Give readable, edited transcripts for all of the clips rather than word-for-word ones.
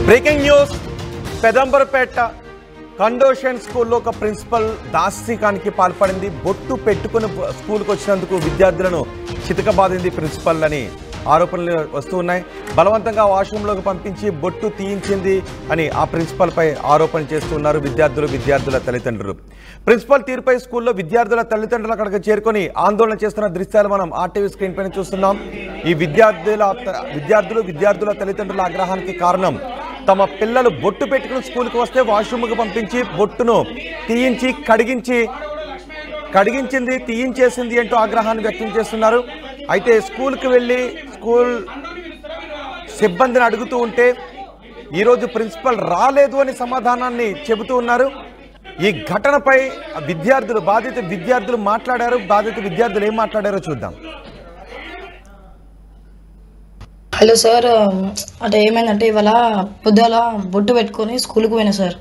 Breaking news పెదంబరపేట కండోషన్ స్కూల్లో ఒక principal దాస్తికానికి పాల్పడింది. బొట్టు పెట్టుకుని స్కూల్కి వచ్చినందుకు విద్యార్థులను చితకబాదింది ప్రిన్సిపల్ అని ఆరోపణలు వస్తూ ఉన్నాయి. బలవంతంగా వాష్రూమ్లోకి పంపించి బొట్టు తీయించింది అని ఆ ప్రిన్సిపల్పై ఆరోపణ చేస్తున్నారు విద్యార్థుల తల్లిదండ్రులు. ప్రిన్సిపల్ తీరుపై స్కూల్లో విద్యార్థుల తల్లిదండ్రులు అక్కడికి చేరుకొని ఆందోళన చేస్తున్న దృశ్యాలు మనం ఆర్టీవీ స్క్రీన్ పైన చూస్తున్నాం. ఈ విద్యార్థుల తల్లిదండ్రుల ఆగ్రహానికి కారణం తమ పిల్లలు బొట్టు పెట్టుకుని స్కూల్కి వస్తే వాష్రూమ్కి పంపించి బొట్టును తీయించేసింది అంటూ ఆగ్రహాన్ని వ్యక్తం చేస్తున్నారు. అయితే స్కూల్కి వెళ్ళి స్కూల్ సిబ్బందిని అడుగుతూ ఉంటే ఈరోజు ప్రిన్సిపల్ రాలేదు అని సమాధానాన్ని చెబుతూ ఉన్నారు. ఈ ఘటనపై బాధిత విద్యార్థులు మాట్లాడారు. బాధిత విద్యార్థులు ఏం మాట్లాడారో చూద్దాం. హలో సార్, అంటే ఏమైందంటే ఇవాళ పొద్దుల బొట్టు పెట్టుకొని స్కూల్కి పోయినా సార్.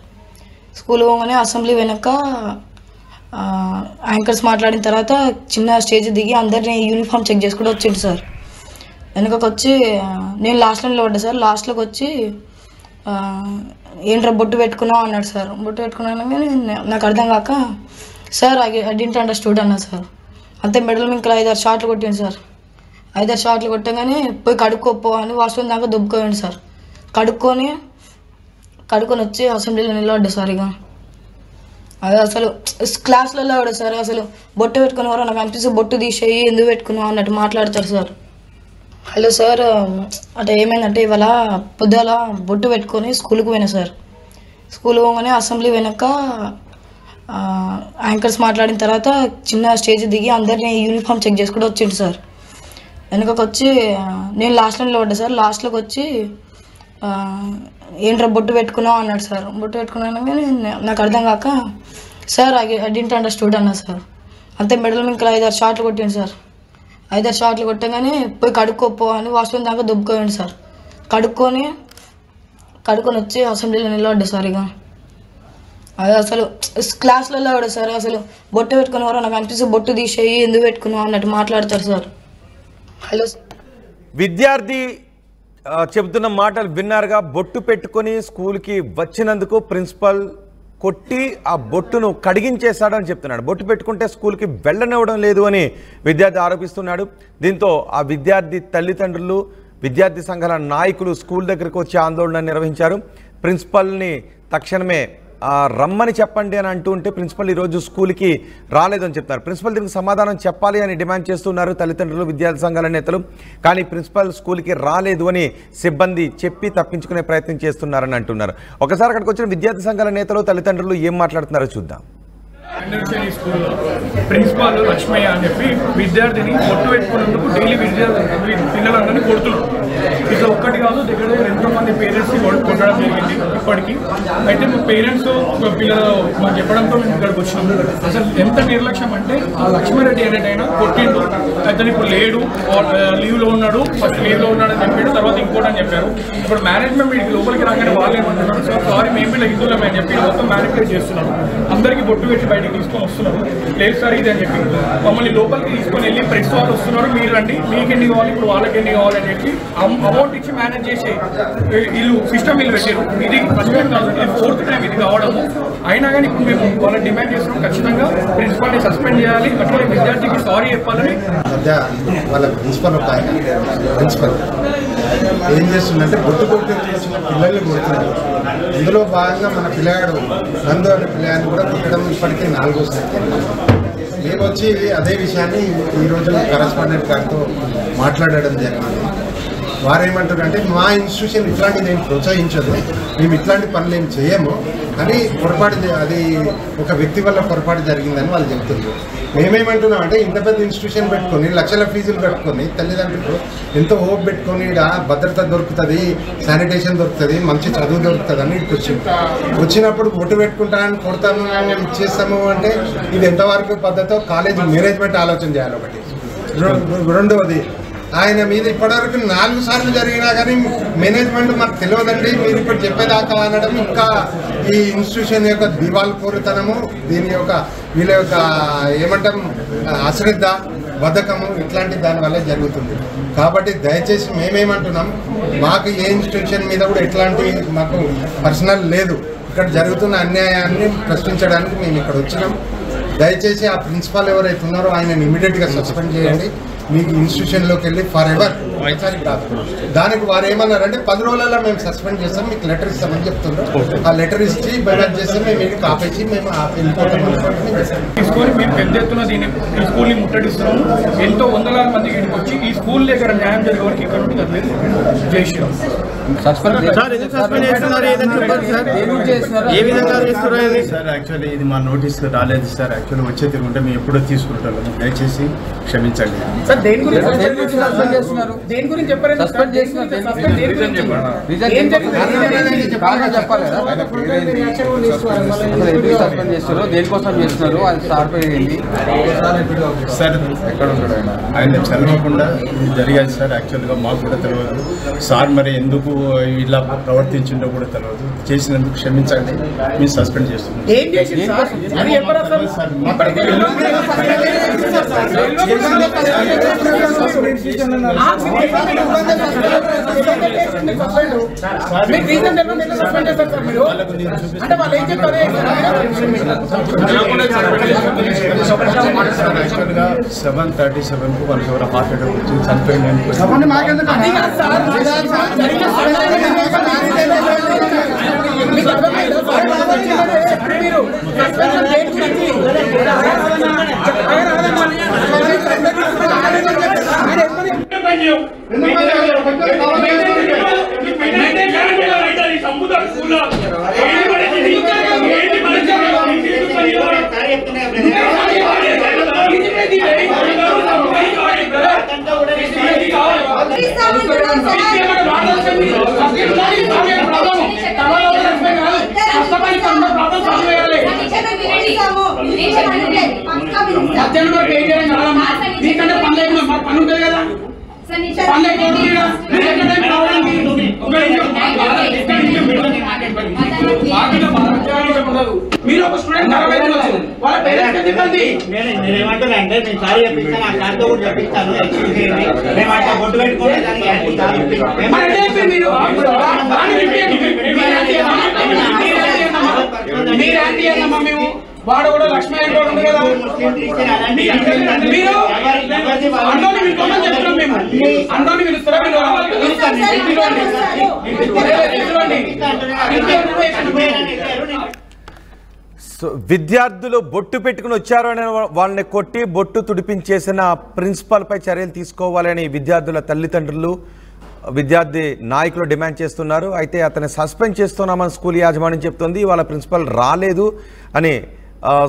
స్కూల్ పోగానే అసెంబ్లీ వెనక యాంకర్స్ మాట్లాడిన తర్వాత చిన్న స్టేజ్ దిగి అందరినీ యూనిఫామ్ చెక్ చేసుకుంటూ వచ్చిండు సార్. వెనకకి వచ్చి నేను లాస్ట్లో నిలబడ్డా సార్. లాస్ట్లోకి వచ్చి ఏంట్రా బొట్టు పెట్టుకున్నావు అన్నాడు సార్. బొట్టు పెట్టుకున్నాను కానీ నాకు అర్థం కాక సార్ ఐ డింట్ అండర్స్టూడ్ అన్నా సార్. అంతే మెడల్ ఇంకా 5-6 షాట్లు కొట్టిండు సార్. 5-6 షాట్లు కొట్టగానే పోయి కడుక్కోపో అని వాష్రూమ్ దాకా దుబ్బుకోండి సార్. కడుక్కొని వచ్చి అసెంబ్లీలో నిలబడ్డా సార్. ఇక అదే అసలు క్లాస్లలో కూడా సార్ అసలు బొట్టు పెట్టుకునేవారు నాకు అనిపిస్తే బొట్టు తీసేయి ఎందుకు పెట్టుకున్నావు అన్నట్టు మాట్లాడతారు సార్. హలో సార్, అంటే ఏమైందంటే ఇవాళ పొద్దుల బొట్టు పెట్టుకొని స్కూల్కి పోయినా సార్. స్కూల్ పోగానే అసెంబ్లీ వెనక యాంకర్స్ మాట్లాడిన తర్వాత చిన్న స్టేజ్ దిగి అందరినీ యూనిఫామ్ చెక్ చేసుకుంటూ వచ్చిండు సార్. వెనకకి వచ్చి నేను లాస్ట్లో నిలబడ్డా సార్. లాస్ట్లోకి వచ్చి ఏంట్రా బొట్టు పెట్టుకున్నావు అన్నాడు సార్. బొట్టు పెట్టుకున్నాను కానీ నాకు అర్థం కాక సార్ ఐ డింట్ అండర్స్టూడ్ అన్నా సార్. అంతే మెడల్ ఇంకా 5-6 షాట్లు కొట్టిండు సార్. 5-6 షాట్లు కొట్టగానే పోయి కడుక్కోపో అని వాష్రూమ్ దాకా దుబ్బుకోండి సార్. కడుక్కొని వచ్చి అసెంబ్లీలో నిలబడ్డా సార్. ఇక అదే అసలు క్లాస్లలో కూడా సార్ అసలు బొట్టు పెట్టుకునేవారు నాకు అనిపిస్తే బొట్టు తీసేయి ఎందుకు పెట్టుకున్నావు అన్నట్టు మాట్లాడతారు సార్. హలో, విద్యార్థి చెబుతున్న మాటలు విన్నారుగా. బొట్టు పెట్టుకొని స్కూల్కి వచ్చినందుకు ప్రిన్సిపల్ కొట్టి ఆ బొట్టును కడిగించేశాడని చెప్తున్నాడు. బొట్టు పెట్టుకుంటే స్కూల్కి వెళ్ళనివ్వడం లేదు అని విద్యార్థి ఆరోపిస్తున్నాడు. దీంతో ఆ విద్యార్థి తల్లిదండ్రులు, విద్యార్థి సంఘాల నాయకులు స్కూల్ దగ్గరకు వచ్చి ఆందోళన నిర్వహించారు. ప్రిన్సిపల్ని తక్షణమే రమ్మని చెప్పండి అని అంటూ ఉంటే ప్రిన్సిపల్ ఈరోజు స్కూల్కి రాలేదని చెప్తున్నారు. ప్రిన్సిపల్ దీనికి సమాధానం చెప్పాలి అని డిమాండ్ చేస్తున్నారు తల్లిదండ్రులు, విద్యార్థి సంఘాల నేతలు. కానీ ప్రిన్సిపల్ స్కూల్కి రాలేదు అని సిబ్బంది చెప్పి తప్పించుకునే ప్రయత్నం చేస్తున్నారని అంటున్నారు. ఒకసారి అక్కడికి వచ్చిన విద్యార్థి సంఘాల నేతలు, తల్లిదండ్రులు ఏం మాట్లాడుతున్నారో చూద్దాం. స్కూల్లో ప్రిన్సిపాల్ లక్ష్మయ్య అని చెప్పి విద్యార్థిని బొట్టు పెట్టుకున్నందుకు డైలీ పిల్లలందరినీ కొడుతున్నారు. ఇట్లా ఒక్కటి కాదు, దగ్గర ఎంతో మంది పేరెంట్స్ని కొట్టడం జరిగింది ఇప్పటికీ. అయితే మా పేరెంట్స్ పిల్లలు మాకు చెప్పడంతో మేము ఇక్కడికి వచ్చినాము. అసలు ఎంత నిర్లక్ష్యం అంటే ఆ లక్ష్మారెడ్డి అనేటైనా కొట్టిండు, అతను ఇప్పుడు లేడు, లీవ్లో ఉన్నాడు, ఫస్ట్ లీవ్లో ఉన్నాడు అని చెప్పాడు, తర్వాత ఇంకోటి అని చెప్పారు. ఇప్పుడు మేనేజ్మెంట్ వీడికి లోపలికి రాగానే వాళ్ళు ఏమంటున్నారు, సారీ మేము వీళ్ళ హిందువులమే అని చెప్పి మొత్తం మ్యానిపులేట్ చేస్తున్నారు. అందరికీ బొట్టు పెట్టి బయటికి తీసుకొని వస్తున్నారు. లేదు సార్ ఇది అని చెప్పి మమ్మల్ని లోపలికి తీసుకొని వెళ్ళి ప్రెస్ వాళ్ళు వస్తున్నారు, మీరు రండి, మీకు ఎన్ని కావాలి, ఇప్పుడు వాళ్ళకి ఎన్ని కావాలని చెప్పి అమౌంట్ ఇచ్చి మేనేజ్ చేసి వీళ్ళు సిస్టమ్ వీళ్ళు పెట్టారు. ఇది ఫస్ట్ టైం కాదు, ఇది 4th టైం ఇది కావడము. అయినా కానీ ఇప్పుడు మేము వాళ్ళని డిమాండ్ చేస్తున్నాం, ఖచ్చితంగా ప్రిన్సిపాల్ని సస్పెండ్ చేయాలి, అట్లా విద్యార్థికి సారీ చెప్పాలని. వాళ్ళ ప్రిన్సిపల్ ఏం చేస్తుందంటే బొట్టు కొట్టి వచ్చిన పిల్లల్ని కొడుతున్నారు. ఇందులో భాగంగా మన పిల్లగాడు నందు అనే పిల్లగాడిని కూడా కొట్టడం ఇప్పటికీ 4వ సంఖ్య. మేము వచ్చి అదే విషయాన్ని ఈరోజు కరెస్పాండెంట్ గారితో మాట్లాడడం జరిగింది. వారు ఏమంటారంటే మా ఇన్స్టిట్యూషన్ ఇట్లాంటి నేను ప్రోత్సహించదు, మేము ఇట్లాంటి పనులు ఏం చేయము అని అది ఒక వ్యక్తి వల్ల పొరపాటు జరిగిందని వాళ్ళు చెప్తున్నారు. మేమేమంటున్నాం అంటే ఇంత పెద్ద ఇన్స్టిట్యూషన్ పెట్టుకొని లక్షల ఫీజులు కట్టుకొని తల్లిదండ్రులు ఎంతో హోప్ పెట్టుకొని భద్రత దొరుకుతుంది, శానిటేషన్ దొరుకుతుంది, మంచి చదువు దొరుకుతుంది అని ఇక్కడికి వచ్చినప్పుడు బొట్టు పెట్టుకుంటామని కొడతాము ఇచ్చేస్తాము అంటే ఇది ఎంతవరకు పద్ధతో కాలేజ్ మేనేజ్మెంట్ ఆలోచన చేయాలి. ఒకటి. రెండవది, ఆయన మీద ఇప్పటివరకు 4 సార్లు జరిగినా కానీ మేనేజ్మెంట్ మాకు తెలియదండి, మీరు ఇప్పుడు చెప్పేదాకా అనడం ఇంకా ఈ ఇన్స్టిట్యూషన్ యొక్క దివాల్ కోరుతనము, దీని యొక్క వీళ్ళ యొక్క ఏమంటాం అశ్రద్ధ బద్ధకము ఇట్లాంటి దానివల్ల జరుగుతుంది. కాబట్టి దయచేసి మేమేమంటున్నాం, మాకు ఏ ఇన్స్టిట్యూషన్ మీద కూడా ఎట్లాంటి మాకు పర్సనల్ లేదు. ఇక్కడ జరుగుతున్న అన్యాయాన్ని ప్రశ్నించడానికి మేము ఇక్కడ వచ్చినాం. దయచేసి ఆ ప్రిన్సిపాల్ ఎవరైతే ఉన్నారో ఆయన ఇమీడియట్గా సస్పెండ్ చేయండి. మీకు ఇన్స్టిట్యూషన్లోకి వెళ్ళి ఫర్ ఎవర్ దానికి వారు ఏమన్నారంటే 10 రోజులలో మేము సస్పెండ్ చేస్తాం, మీకు లెటర్ ఇస్తామని చెప్తున్నారు. ఆ లెటర్ ఇచ్చి బయట చేస్తే మేము ఇంటికి ఆపేసి మేము వెళ్ళిపోతాం తీసుకొని మేము పెద్ద ఎత్తున దీన్ని ఈ స్కూల్ని ముట్టడిస్తున్నాము. ఎంతో వందలాది మంది ఇక్కడికి వచ్చి ఈ స్కూల్ దగ్గర న్యాయం జరిగే వరకు ఇక్కడ నుండి కదలేదు. జై శ్రీరామ్. సార్ యాక్చువల్లీ ఇది మా నోటీస్ రాలేదు సార్. యాక్చువల్లీ వచ్చే తిరుగుంటే మేము ఎప్పుడో తీసుకుంటాము. దయచేసి క్షమించండి. సార్ ఎక్కడ ఉంటాడు ఆయన చదవకుండా ఇది జరిగాది సార్. యాక్చువల్గా మాకు కూడా తెలియదు సార్. మరి ఎందుకు ఇలా ప్రవర్తించిందో కూడా తెలియదు. చేసినందుకు క్షమించండి, మేము సస్పెండ్ చేస్తున్నాం. యాక్చువల్గా 7:37కు వాళ్ళకి ఎవరు హార్ట్ అటాక్ వచ్చి చనిపోయింది. మీరు ఒక స్టూడెంట్ వాళ్ళ పేరెంట్స్ ఇబ్బంది నేనేమంటానంటే నేను సారీ చెప్పించాను, ఆ సార్తో కూడా చెప్పించాను. మేము అట్లా బొట్టు మేము వాడు కూడా లక్ష్మీ కదా మీరు అన్నోని పిలుస్తామని చెప్తున్నాం. మేము అన్నోని పిలుస్తారా సో విద్యార్థులు బొట్టు పెట్టుకుని వచ్చారు అని వాళ్ళని కొట్టి బొట్టు తుడిపించేసిన ప్రిన్సిపాల్పై చర్యలు తీసుకోవాలని విద్యార్థుల తల్లిదండ్రులు విద్యార్థి నాయకులు డిమాండ్ చేస్తున్నారు. అయితే అతన్ని సస్పెండ్ చేస్తున్నామని స్కూల్ యాజమాన్యం చెప్తుంది. వాళ్ళ ప్రిన్సిపల్ రాలేదు అని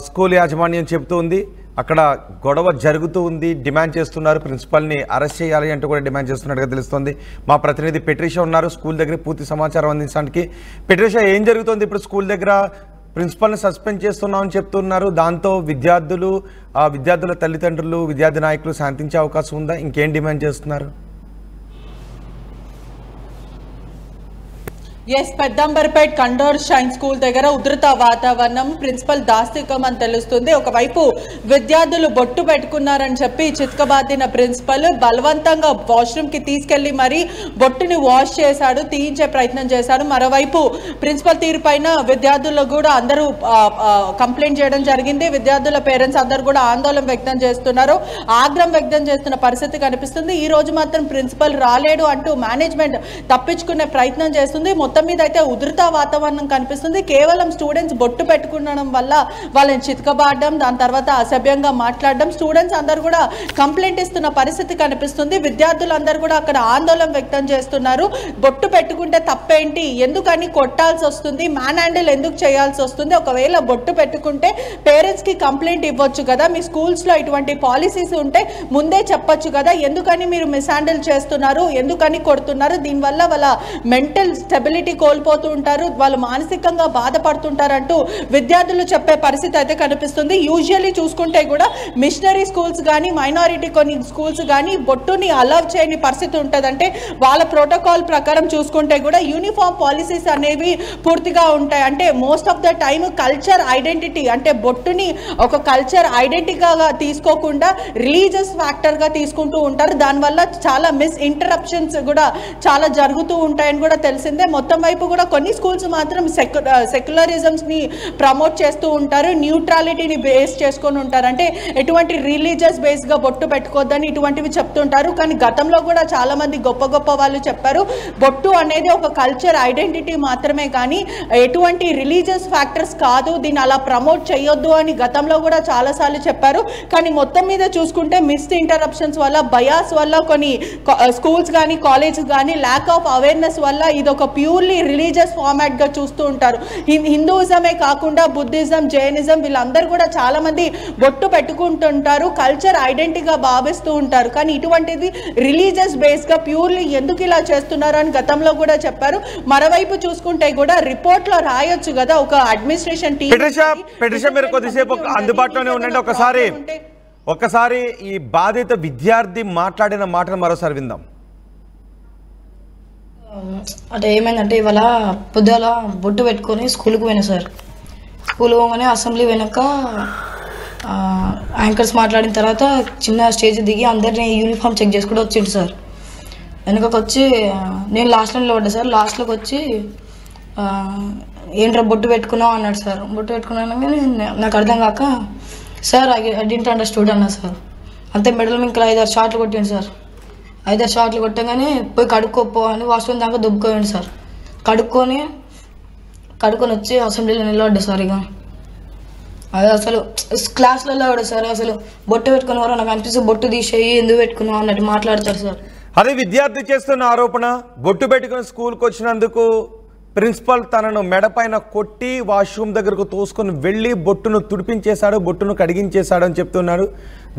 స్కూల్ యాజమాన్యం చెబుతుంది. అక్కడ గొడవ జరుగుతూ ఉంది, డిమాండ్ చేస్తున్నారు, ప్రిన్సిపల్ని అరెస్ట్ చేయాలి అంటూ కూడా డిమాండ్ చేస్తున్నట్టుగా తెలుస్తుంది. మా ప్రతినిధి పెట్రిషా ఉన్నారు స్కూల్ దగ్గర పూర్తి సమాచారం అందించడానికి. పెట్రిషా, ఏం జరుగుతుంది ఇప్పుడు స్కూల్ దగ్గర? ప్రిన్సిపల్ని సస్పెండ్ చేస్తున్నామని చెప్తున్నారు. దాంతో విద్యార్థుల తల్లిదండ్రులు, విద్యార్థి నాయకులు శాంతించే అవకాశం ఉందా? ఇంకేం డిమాండ్ చేస్తున్నారు? ఎస్, పెద్దంబర్పేట్ కండోర్ షైన్ స్కూల్ దగ్గర ఉధృత వాతావరణం, ప్రిన్సిపల్ దాస్తికం అని తెలుస్తుంది. ఒకవైపు విద్యార్థులు బొట్టు పెట్టుకున్నారని చెప్పి చిత్కబాదిన ప్రిన్సిపల్ బలవంతంగా వాష్రూమ్ కి తీసుకెళ్లి మరి బొట్టుని వాష్ చేశాడు, తీయించే ప్రయత్నం చేశాడు. మరోవైపు ప్రిన్సిపల్ తీరు పైన విద్యార్థులు కూడా అందరూ కంప్లైంట్ చేయడం జరిగింది. విద్యార్థుల పేరెంట్స్ అందరూ కూడా ఆందోళన వ్యక్తం చేస్తున్నారు, ఆగ్రహం వ్యక్తం చేస్తున్న పరిస్థితి కనిపిస్తుంది. ఈ రోజు మాత్రం ప్రిన్సిపల్ రాలేడు అంటూ మేనేజ్మెంట్ తప్పించుకునే ప్రయత్నం చేస్తుంది. మొత్తం మీద అయితే ఉధృత వాతావరణం కనిపిస్తుంది. కేవలం స్టూడెంట్స్ బొట్టు పెట్టుకునడం వల్ల వాళ్ళని చితకబాడడం, దాని తర్వాత అసభ్యంగా మాట్లాడడం, స్టూడెంట్స్ అందరూ కూడా కంప్లైంట్ ఇస్తున్న పరిస్థితి కనిపిస్తుంది. విద్యార్థులందరూ కూడా అక్కడ ఆందోళన వ్యక్తం చేస్తున్నారు. బొట్టు పెట్టుకుంటే తప్పేంటి, ఎందుకని కొట్టాల్సి వస్తుంది, మ్యాన్ హ్యాండిల్ ఎందుకు చేయాల్సి వస్తుంది, ఒకవేళ బొట్టు పెట్టుకుంటే పేరెంట్స్ కి కంప్లైంట్ ఇవ్వచ్చు కదా, మీ స్కూల్స్ లో ఇటువంటి పాలసీస్ ఉంటే ముందే చెప్పొచ్చు కదా, ఎందుకని మీరు మిస్ హ్యాండిల్ చేస్తున్నారు, ఎందుకని కొడుతున్నారు, దీనివల్ల వాళ్ళ మెంటల్ స్టెబిలిటీ మైనారిటీ కోల్పోతూ ఉంటారు, వాళ్ళు మానసికంగా బాధపడుతుంటారు అంటూ విద్యార్థులు చెప్పే పరిస్థితి అయితే కనిపిస్తుంది. యూజువల్లీ చూసుకుంటే కూడా మిషనరీ స్కూల్స్ కానీ మైనారిటీ కొన్ని స్కూల్స్ కానీ బొట్టుని అలౌ చేయని పరిస్థితి ఉంటుందంటే వాళ్ళ ప్రోటోకాల్ ప్రకారం చూసుకుంటే కూడా యూనిఫామ్ పాలసీస్ అనేవి పూర్తిగా ఉంటాయి. అంటే most of the time culture identity అంటే బొట్టుని ఒక కల్చర్ ఐడెంటిటీగా తీసుకోకుండా రిలీజియస్ ఫ్యాక్టర్గా తీసుకుంటూ ఉంటారు. దానివల్ల చాలా మిస్ ఇంటరప్షన్స్ కూడా చాలా జరుగుతూ ఉంటాయని కూడా తెలిసిందే. మొత్తం వైపు కూడా కొన్ని స్కూల్స్ మాత్రం సెక్యులరిజమ్స్ని ప్రమోట్ చేస్తూ ఉంటారు, న్యూట్రాలిటీని బేస్ చేసుకొని ఉంటారు. అంటే ఎటువంటి రిలీజియస్ బేస్గా బొట్టు పెట్టుకోవద్దని ఇటువంటివి చెప్తుంటారు. కానీ గతంలో కూడా చాలా మంది గొప్ప గొప్ప వాళ్ళు చెప్పారు బొట్టు అనేది ఒక కల్చర్ ఐడెంటిటీ మాత్రమే కానీ ఎటువంటి రిలీజియస్ ఫ్యాక్టర్స్ కాదు, దీన్ని అలా ప్రమోట్ చేయొద్దు అని గతంలో కూడా చాలాసార్లు చెప్పారు. కానీ మొత్తం మీద చూసుకుంటే మిస్ ఇంటరప్షన్స్ వల్ల, బయాస్ వల్ల కొన్ని స్కూల్స్ కానీ కాలేజెస్ కానీ ల్యాక్ ఆఫ్ అవేర్నెస్ వల్ల ఇది ఒక ప్యూర్లీ రిలీజియస్ ఫార్మాట్గా చూస్తూ ఉంటారు. హిందూయిజమే కాకుండా బుద్ధిజం, జైనిజం వీళ్ళందరూ కూడా చాలా మంది బొట్టు పెట్టుకుంటుంటారు, కల్చర్ ఐడెంటిటీగా భావిస్తూ ఉంటారు. కానీ ఇటువంటిది రిలీజియస్ బేస్గా ప్యూర్లీ ఎందుకు ఇలా చేస్తున్నారు అని గతంలో కూడా చెప్పారు. మరోవైపు చూసుకుంటే కూడా రిపోర్ట్లో రాయొచ్చు కదా ఒక అడ్మినిస్ట్రేషన్ టీం. పెట్రిషా మీరు కొద్దిసేపు అందుబాటులోనే ఉండండి. ఒక్కసారి ఈ బాధిత విద్యార్థి మాట్లాడిన మాటను మరోసారి విందాం. అంటే ఏమైందంటే ఇవాళ పొద్దుల బొట్టు పెట్టుకొని స్కూల్కి పోయినా సార్. స్కూల్ పోగానే అసెంబ్లీ వెనక యాంకర్స్ మాట్లాడిన తర్వాత చిన్న స్టేజ్ దిగి అందరినీ యూనిఫామ్ చెక్ చేసుకుంటూ వచ్చిండు సార్. వెనకకి వచ్చి నేను లాస్ట్లో నిలబడ్డా సార్. లాస్ట్లోకి వచ్చి ఏంట్రా బొట్టు పెట్టుకున్నావు అన్నాడు సార్. బొట్టు పెట్టుకున్నాను కానీ నాకు అర్థం కాక సార్ ఐ డింట్ అండర్స్టూడ్ అన్నా సార్. అంతే మెడల్ ఇంకా 5-6 షాట్లు కొట్టిండు సార్. 5-6 షాట్లు కొట్టగానే పోయి కడుక్కోపో అని వాష్రూమ్ దాకా దుబ్బుకోండి సార్. కడుక్కొని వచ్చి అసెంబ్లీలో నిలబడ్డా సార్. ఇక అది అసలు క్లాస్లలో కూడా సార్ అసలు బొట్టు పెట్టుకునేవారు నాకు అనిపిస్తే బొట్టు తీసేయి ఎందుకు పెట్టుకున్నావు అన్నట్టు మాట్లాడతారు సార్. అదే విద్యార్థి చేస్తున్న ఆరోపణ, బొట్టు పెట్టుకుని స్కూల్కి వచ్చినందుకు ప్రిన్సిపల్ తనను మెడపైన కొట్టి వాష్రూమ్ దగ్గరకు తోసుకొని వెళ్ళి బొట్టును తుడిపించేశాడు, బొట్టును కడిగించేశాడు అని చెప్తున్నారు.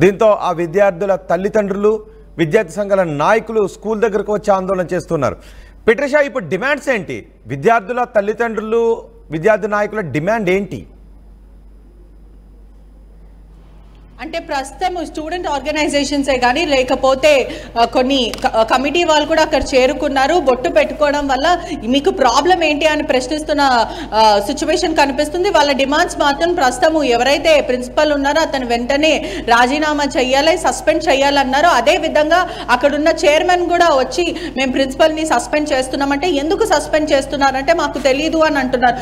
దీంతో ఆ విద్యార్థుల తల్లిదండ్రులు, విద్యార్థి సంఘాల నాయకులు స్కూల్ దగ్గరకు వచ్చి ఆందోళన చేస్తున్నారు. పెట్రిషా, ఇప్పుడు డిమాండ్స్ ఏంటి? విద్యార్థుల తల్లిదండ్రులు, విద్యార్థి నాయకుల డిమాండ్ ఏంటి? అంటే ప్రస్తుతం స్టూడెంట్ ఆర్గనైజేషన్సే కానీ లేకపోతే కొన్ని కమిటీ వాళ్ళు కూడా అక్కడ చేరుకున్నారు. బొట్టు పెట్టుకోవడం వల్ల మీకు ప్రాబ్లం ఏంటి అని ప్రశ్నిస్తున్న సిచ్యువేషన్ కనిపిస్తుంది. వాళ్ళ డిమాండ్స్ మాత్రం ప్రస్తుతం ఎవరైతే ప్రిన్సిపల్ ఉన్నారో అతను వెంటనే రాజీనామా చేయాలి, సస్పెండ్ చేయాలన్నారు. అదేవిధంగా అక్కడున్న చైర్మన్ కూడా వచ్చి మేము ప్రిన్సిపల్ని సస్పెండ్ చేస్తున్నామంటే ఎందుకు సస్పెండ్ చేస్తున్నారంటే మాకు తెలియదు అని అంటున్నారు.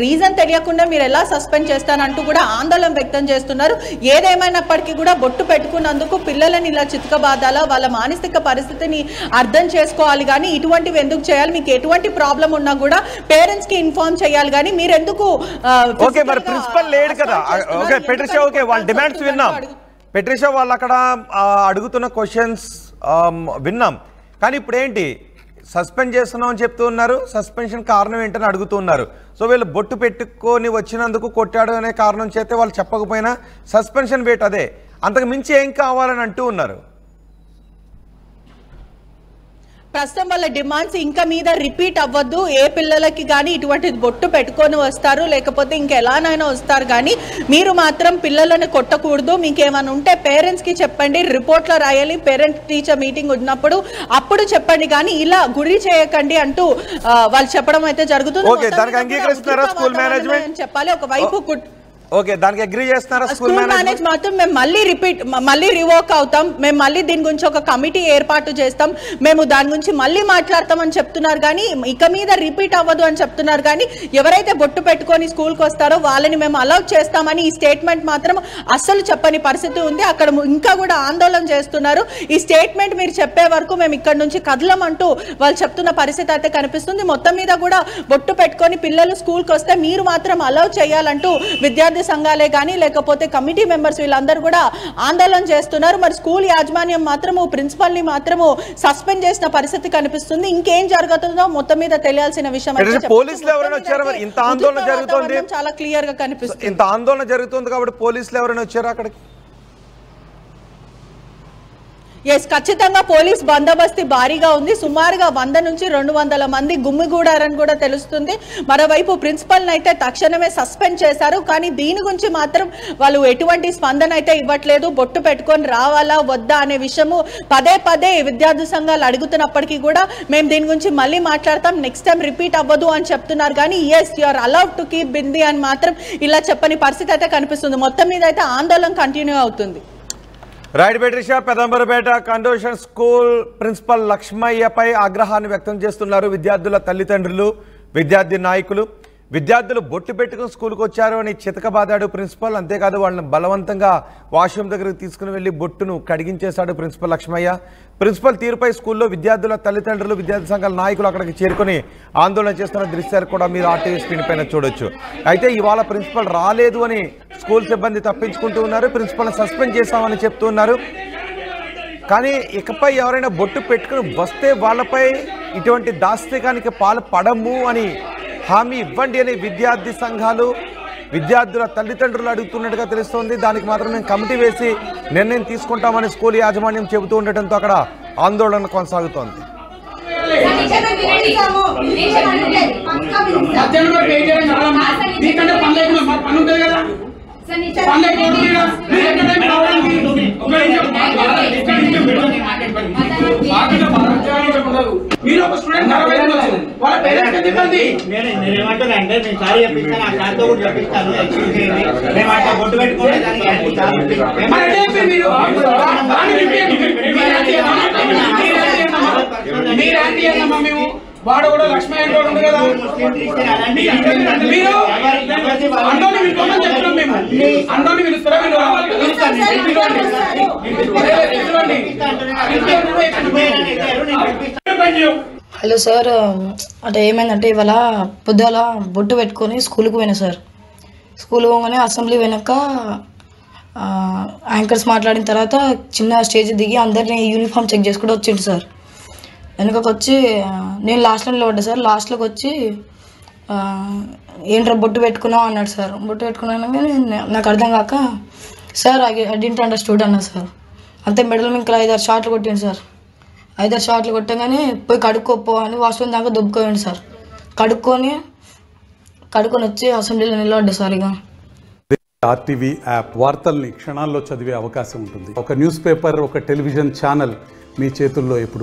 రీజన్ తెలియకుండా మీరు ఎలా సస్పెండ్ చేస్తారంటూ కూడా ఆందోళన వ్యక్తం చేస్తున్నారు. ఏదేమైనా ప్పటికీ కూడా బొట్టు పెట్టుకున్నందుకు పిల్లలని ఇలా చితకబాదాలా, వాళ్ళ మానసిక పరిస్థితిని అర్థం చేసుకోవాలి కానీ ఇటువంటివి ఎందుకు చేయాలి? మీకు ఎటువంటి ప్రాబ్లం ఉన్నా కూడా పేరెంట్స్ కి ఇన్ఫార్మ్ చేయాలి కానీ మీరు ఎందుకు ఓకే మరి ప్రిన్సిపల్ లేడు కదా. ఓకే పెట్రిషా, ఓకే వాళ్ళ డిమాండ్స్ విన్నాం. పెట్రిషా వాళ్ళు అక్కడ అడుగుతున్న క్వశ్చన్స్ విన్నాం. కానీ ఇప్పుడు ఏంటి, సస్పెండ్ చేస్తున్నాం అని చెప్తూ ఉన్నారు. సస్పెన్షన్ కారణం ఏంటని అడుగుతున్నారు. సో వీళ్ళు బొట్టు పెట్టుకొని వచ్చినందుకు కొట్టాడు అనే కారణం చేస్తే వాళ్ళు చెప్పకపోయినా సస్పెన్షన్ వేట్ అదే, అంతకు మించి ఏం కావాలని అంటూ ఉన్నారు. ప్రస్తుతం వాళ్ళ డిమాండ్స్ ఇంకా మీద రిపీట్ అవ్వద్దు. ఏ పిల్లలకి కానీ ఇటువంటి బొట్టు పెట్టుకొని వస్తారు లేకపోతే ఇంకెలానైనా వస్తారు కానీ మీరు మాత్రం పిల్లలను కొట్టకూడదు. మీకు ఏమైనా ఉంటే పేరెంట్స్కి చెప్పండి, రిపోర్ట్లో రాయాలి, పేరెంట్ టీచర్ మీటింగ్ ఉన్నప్పుడు అప్పుడు చెప్పండి కానీ ఇలా గురి చేయకండి అంటూ వాళ్ళు చెప్పడం అయితే జరుగుతుంది. చెప్పాలి ఒకవైపు ఓకే దానికి అగ్రీ చేస్తున్నారా? స్కూల్ మేనేజ్ మాత్రం మేము మళ్ళీ రివోక్ అవుతాం, మేము మళ్ళీ దీని గురించి ఒక కమిటీ ఏర్పాటు చేస్తాం, మేము దాని గురించి మళ్ళీ మాట్లాడతామని చెప్తున్నారు కానీ ఇక మీద రిపీట్ అవ్వదు అని చెప్తున్నారు. కానీ ఎవరైతే బొట్టు పెట్టుకొని స్కూల్కి వస్తారో వాళ్ళని మేము అలౌ చేస్తామని ఈ స్టేట్మెంట్ మాత్రం అస్సలు చెప్పని పరిస్థితి ఉంది. అక్కడ ఇంకా కూడా ఆందోళన చేస్తున్నారు. ఈ స్టేట్మెంట్ మీరు చెప్పే వరకు మేము ఇక్కడ నుంచి కదలమంటూ వాళ్ళు చెప్తున్న పరిస్థితి అయితే కనిపిస్తుంది. మొత్తం మీద కూడా బొట్టు పెట్టుకొని పిల్లలు స్కూల్కి వస్తే మీరు మాత్రం అలౌ చేయాలంటూ విద్యార్థి సంఘాలే కానీ లేకపోతే కమిటీ మెంబర్స్ వీళ్ళందరూ కూడా ఆందోళన చేస్తున్నారు. మరి స్కూల్ యాజమాన్యం మాత్రము ప్రిన్సిపల్ ని మాత్రము సస్పెండ్ చేసిన పరిస్థితి కనిపిస్తుంది. ఇంకేం జరుగుతుందో మొత్తం మీద తెలియాల్సిన విషయం. పోలీసులు ఎవరైనా వచ్చారా? ఇంత ఆందోళన జరుగుతుంది, చాలా క్లియర్ గా కనిపిస్తుంది. ఇంత ఆందోళన జరుగుతుంది కాబట్టి పోలీసులు ఎవరైనా వచ్చారా అక్కడికి? ఎస్, ఖచ్చితంగా పోలీస్ బందోబస్తు భారీగా ఉంది. సుమారుగా 100 నుంచి 200 మంది గుమ్మిగూడారని కూడా తెలుస్తుంది. మరోవైపు ప్రిన్సిపల్ని అయితే తక్షణమే సస్పెండ్ చేశారు. కానీ దీని గురించి మాత్రం వాళ్ళు ఎటువంటి స్పందన అయితే ఇవ్వట్లేదు. బొట్టు పెట్టుకొని రావాలా వద్దా అనే విషయము పదే పదే విద్యార్థి సంఘాలు అడుగుతున్నప్పటికీ కూడా మేము దీని గురించి మళ్ళీ మాట్లాడతాం, నెక్స్ట్ టైం రిపీట్ అవ్వదు అని చెప్తున్నారు. కానీ yes, you are allowed to keep bindi అని మాత్రం ఇలా చెప్పని పరిస్థితి అయితే కనిపిస్తుంది. మొత్తం మీద అయితే ఆందోళన కంటిన్యూ అవుతుంది. రైట్ బెట్రిషా, పెదంబరపేట కండోషన్ స్కూల్ ప్రిన్సిపల్ లక్ష్మయ్యపై ఆగ్రహాన్ని వ్యక్తం చేస్తున్నారు విద్యార్థుల తల్లిదండ్రులు, విద్యార్థి నాయకులు. విద్యార్థులు బొట్టు పెట్టుకుని స్కూల్కి వచ్చారు అని చితకబాదాడు ప్రిన్సిపల్. అంతేకాదు వాళ్ళని బలవంతంగా వాష్రూమ్ దగ్గరకు తీసుకుని వెళ్లి బొట్టును కడిగించేశాడు ప్రిన్సిపల్ లక్ష్మయ్య. ప్రిన్సిపల్ తీరుపై స్కూల్లో విద్యార్థుల తల్లిదండ్రులు, విద్యార్థి సంఘాల నాయకులు అక్కడికి చేరుకుని ఆందోళన చేస్తున్న దృశ్యాలు కూడా మీరు ఆర్టీవీ స్క్రీన్ పైన చూడొచ్చు. అయితే ఇవాళ ప్రిన్సిపల్ రాలేదు అని స్కూల్ సిబ్బంది తప్పించుకుంటూ ఉన్నారు. ప్రిన్సిపల్ని సస్పెండ్ చేశామని చెప్తూ ఉన్నారు. కానీ ఇకపై ఎవరైనా బొట్టు పెట్టుకుని వస్తే వాళ్ళపై ఇటువంటి దాష్టికానికి పాల్పడము అని హామీ ఇవ్వండి అని విద్యార్థి సంఘాలు, విద్యార్థుల తల్లిదండ్రులు అడుగుతున్నట్టుగా తెలుస్తోంది. దానికి మాత్రం మేము కమిటీ వేసి నిర్ణయం తీసుకుంటామని స్కూల్ యాజమాన్యం చెబుతూ ఉండటంతో అక్కడ ఆందోళన కొనసాగుతోంది. మీరు ఒక స్టూడెంట్ వాళ్ళ పేరెంట్స్ ఇబ్బంది. నేను ఏమంటాను అంటే నేను సారీ చెప్పిస్తాను, ఆ సార్తో కూడా చెప్పిస్తాను, ఎక్స్క్యూజ్ చేయండి. మేము అట్లా బొట్టు పెట్టుకుంటే దానికి మేము వాడు కూడా లక్ష్మయ్య ఉంది కదా. మీరు అండోని పిలుచుకోమని చెప్తున్నాం. మేము అండోని పిలుస్తారా? హలో సార్, అంటే ఏమైందంటే ఇవాళ పొద్దుల బొట్టు పెట్టుకొని స్కూల్కి పోయినా సార్. స్కూల్ పోగానే అసెంబ్లీ వెనక యాంకర్స్ మాట్లాడిన తర్వాత చిన్న స్టేజ్ దిగి అందరినీ యూనిఫామ్ చెక్ చేసుకుంటూ వచ్చిండు సార్. వెనకకి వచ్చి నేను లాస్ట్లో నిలబడ్డా సార్. లాస్ట్లోకి వచ్చి ఏంట్రా బొట్టు పెట్టుకున్నావు అన్నాడు సార్. బొట్టు పెట్టుకున్నాను కానీ నాకు అర్థం కాక సార్ ఐ డింట్ అండర్స్టూడ్ అన్నా సార్. అంతే మెడల్ ఇంకా 5-6 షాట్లు కొట్టిండు సార్. 5-6 షాట్లు కొట్టగానే పోయి కడుక్కోపో అని వాష్రూమ్ దాకా దుబ్బుకోండి సార్. కడుక్కొని వచ్చి అసెంబ్లీలో నిలబడ్డా సార్. ఇక ఆర్టీవీ యాప్ వార్తల్ని క్షణాల్లో చదివే అవకాశం ఉంటుంది. ఒక న్యూస్ పేపర్, ఒక టెలివిజన్ ఛానల్ మీ చేతుల్లో ఎప్పుడు